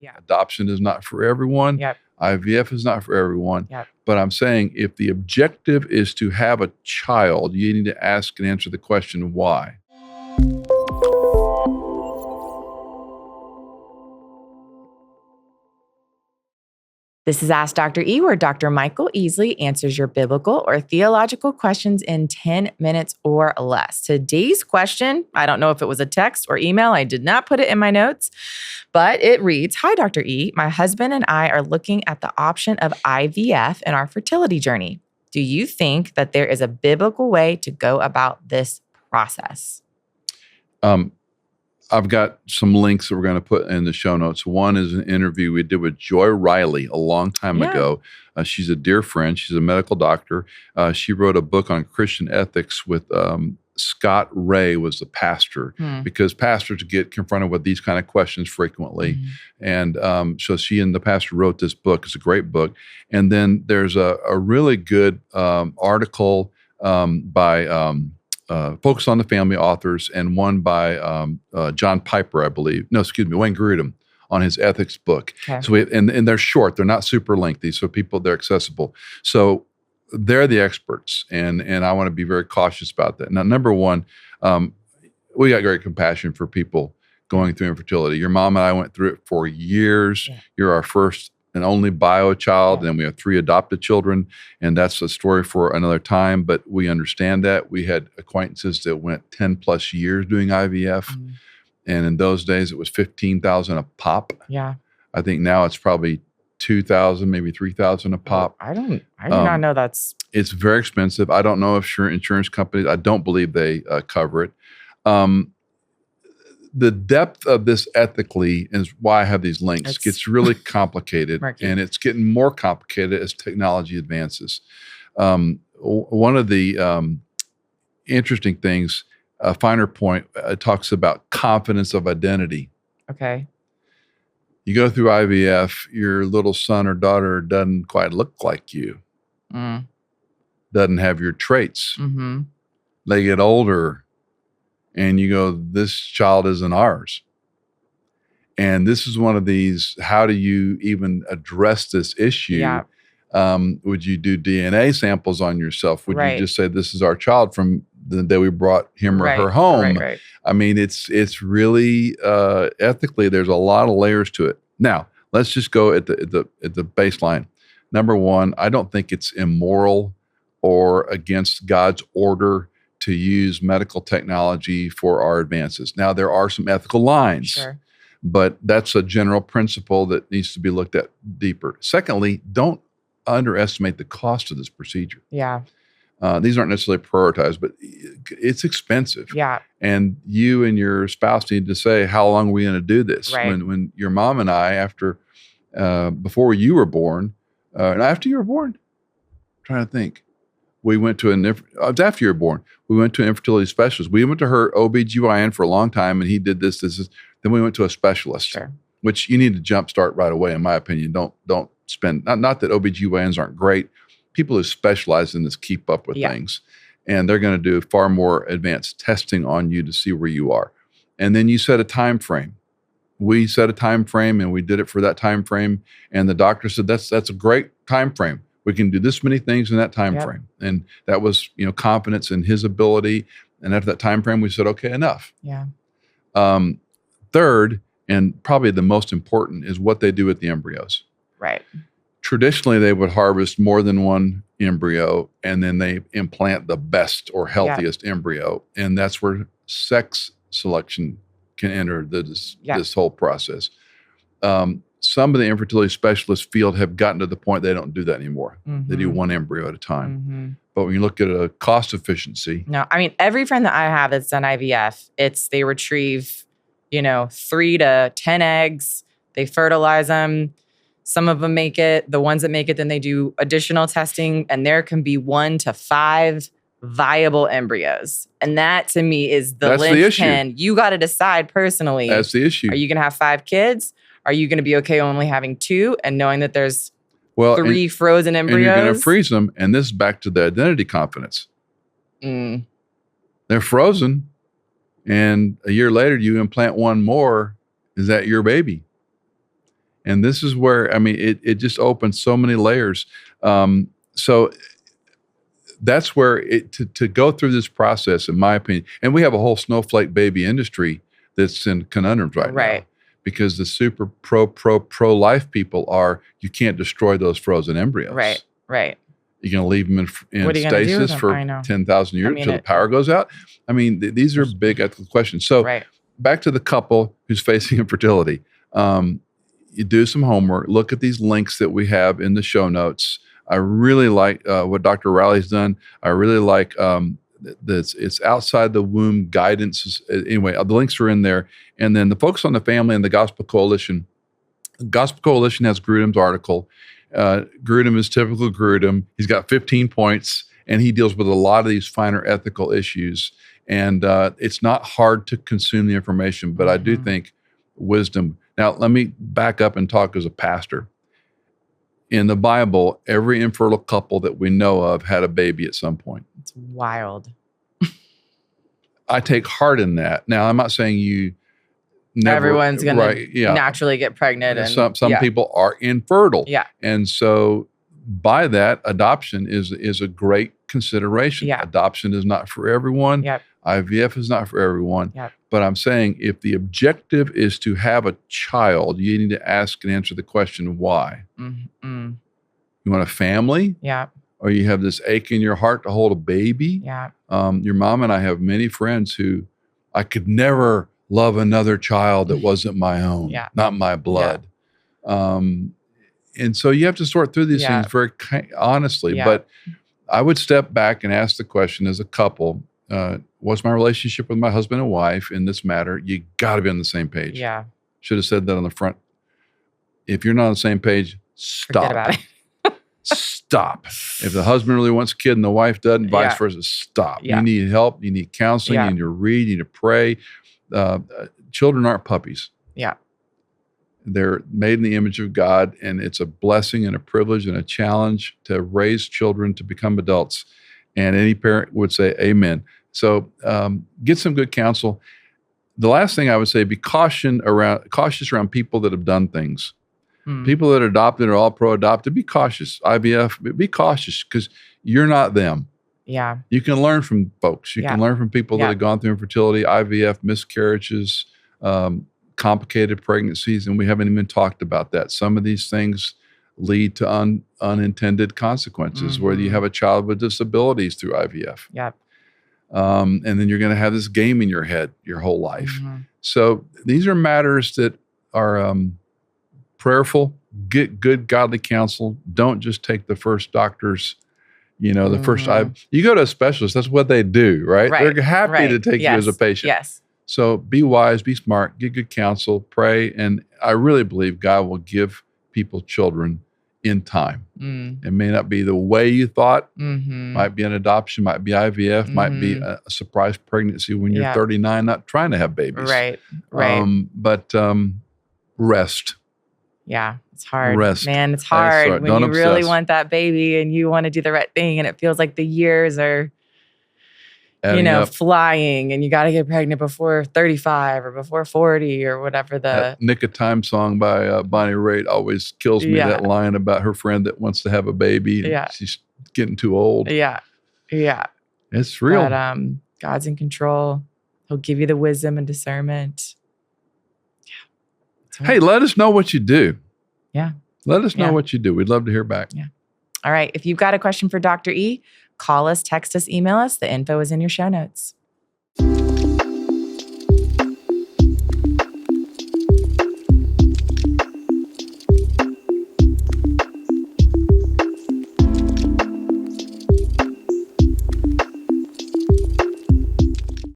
Yeah. Adoption is not for everyone. Yep. IVF is not for everyone. Yep. But I'm saying if the objective is to have a child, you need to ask and answer the question, why? This is Ask Dr. E, where Dr. Michael Easley answers your biblical or theological questions in 10 minutes or less. Today's question, I don't know if it was a text or email. I did not put it in my notes, but it reads, "Hi, Dr. E. My husband and I are looking at the option of IVF in our fertility journey. Do you think that there is a biblical way to go about this process?" I've got some links that we're going to put in the show notes. One is an interview we did with Joy Riley a long time ago. She's a dear friend. She's a medical doctor. She wrote a book on Christian ethics with Scott Ray was the pastor, because pastors get confronted with these kind of questions frequently. And so she and the pastor wrote this book. It's a great book. And then there's a really good article by Focus on the Family authors, and one by John Piper, I believe. No, excuse me, Wayne Grudem, on his ethics book. Okay. So and they're short, they're not super lengthy, so they're accessible. So they're the experts, and I want to be very cautious about that. Now, number one, we got great compassion for people going through infertility. Your mom and I went through it for years. Yeah. You're our first and only bio child, and we have 3 adopted children, and that's a story for another time, but we understand that. We had acquaintances that went 10 plus years doing IVF, and in those days it was $15,000 a pop. Yeah. I think now it's probably $2,000, maybe $3,000 a pop. I do not know that's... It's very expensive. I don't know if insurance companies, I don't believe they cover it. The depth of this ethically is why I have these links. It gets really complicated, and it's getting more complicated as technology advances. One of the interesting things, a finer point, talks about confidence of identity. Okay. You go through IVF, your little son or daughter doesn't quite look like you, doesn't have your traits. They get older, and you go, this child isn't ours. And this is one of these, how do you even address this issue? Yeah. Would you do DNA samples on yourself? Would Right. you just say, this is our child from the day we brought him or her home? Right. I mean, it's really, ethically, there's a lot of layers to it. Now, let's just go at the baseline. Number one, I don't think it's immoral or against God's order to use medical technology for our advances. Now, there are some ethical lines, Sure. but that's a general principle that needs to be looked at deeper. Secondly, don't underestimate the cost of this procedure. Yeah. These aren't necessarily prioritized, but it's expensive. Yeah. And you and your spouse need to say, how long are we going to do this? Right. When your mom and I, before you were born, and after you were born, I'm trying to think. We went to after you were born, we went to an infertility specialist. We went to her OBGYN for a long time, and he did this. Then we went to a specialist, Sure. which you need to jumpstart right away, in my opinion. Don't spend, not that OBGYNs aren't great. People who specialize in this keep up with things, and they're going to do far more advanced testing on you to see where you are. And then you set a time frame. We set a time frame, and we did it for that time frame. And the doctor said, that's a great time frame. We can do this many things in that time frame. And that was, confidence in his ability. And after that time frame, we said, okay, enough. Yeah. Third, and probably the most important, is what they do with the embryos. Right. Traditionally, they would harvest more than one embryo, and then they implant the best or healthiest embryo. And that's where sex selection can enter this whole process. Some of the infertility specialist field have gotten to the point they don't do that anymore. They do one embryo at a time. But when you look at a cost efficiency. No, I mean, every friend that I have that's done IVF, they retrieve, 3 to 10 eggs. They fertilize them. Some of them make it. The ones that make it, then they do additional testing, and there can be 1 to 5 viable embryos. And that, to me, is the linchpin. You got to decide personally. That's the issue. Are you going to have 5 kids? Are you going to be okay only having 2 and knowing that there's 3 frozen embryos? And you're going to freeze them. And this is back to the identity confidence. They're frozen. And a year later, you implant one more. Is that your baby? And this is where, I mean, it just opens so many layers. So that's where to go through this process, in my opinion, and we have a whole snowflake baby industry that's in conundrums right now, because the super pro life people are, you can't destroy those frozen embryos. Right. You're going to leave them in stasis for 10,000 years until the power goes out. I mean, these are big ethical questions. So back to the couple who's facing infertility. You do some homework, look at these links that we have in the show notes. I really like what Dr. Riley's done. I really like it's outside the womb guidance. Anyway, the links are in there. And then the Focus on the Family and the Gospel Coalition. The Gospel Coalition has Grudem's article. Grudem is typical Grudem. He's got 15 points, and he deals with a lot of these finer ethical issues. And it's not hard to consume the information, but I do think wisdom. Now, let me back up and talk as a pastor. In the Bible, every infertile couple that we know of had a baby at some point. It's wild. I take heart in that. Now, I'm not saying you never... Everyone's going to naturally get pregnant. And some people are infertile. Yeah. And so by that, adoption is a great consideration. Yeah. Adoption is not for everyone. Yep. IVF is not for everyone. Yep. But I'm saying if the objective is to have a child, you need to ask and answer the question, why? Mm-hmm. You want a family? Yeah. Or you have this ache in your heart to hold a baby? Yeah. Your mom and I have many friends who, I could never love another child that wasn't my own, not my blood. Yeah. And so you have to sort through these things very honestly. Yeah. But I would step back and ask the question as a couple, what's my relationship with my husband and wife in this matter? You got to be on the same page. Yeah. Should have said that on the front. If you're not on the same page, stop. Forget about it. Stop. If the husband really wants a kid and the wife doesn't, vice versa, stop. Yeah. You need help. You need counseling. You need to read. You need to pray. Children aren't puppies. Yeah. They're made in the image of God, and it's a blessing and a privilege and a challenge to raise children to become adults. And any parent would say amen. So get some good counsel. The last thing I would say, be cautious around people that have done things. People that are adopted are all pro-adopted. Be cautious. IVF, be cautious because you're not them. Yeah. You can learn from folks. You can learn from people that have gone through infertility, IVF, miscarriages, complicated pregnancies, and we haven't even talked about that. Some of these things lead to unintended consequences, whether you have a child with disabilities through IVF. Yep. And then you're going to have this game in your head your whole life. So these are matters that are prayerful. Get good godly counsel. Don't just take the first doctor's, the first you go to a specialist, that's what they do, right? They're happy to take you as a patient. Yes. So be wise, be smart, get good counsel, pray, and I really believe God will give people children in time. It may not be the way you thought. Might be an adoption, might be IVF, might be a surprise pregnancy when you're 39, not trying to have babies. Right. But rest. Yeah, it's hard. Rest. Man, it's hard when Don't you obsess. really want that baby and you want to do the right thing and it feels like the years are, flying and you got to get pregnant before 35 or before 40 or whatever That Nick of Time song by Bonnie Raitt always kills me, that line about her friend that wants to have a baby and she's getting too old. Yeah. It's real. But God's in control. He'll give you the wisdom and discernment. Hey, let us know what you do. Yeah. Let us know what you do. We'd love to hear back. Yeah. All right. If you've got a question for Dr. E, call us, text us, email us. The info is in your show notes.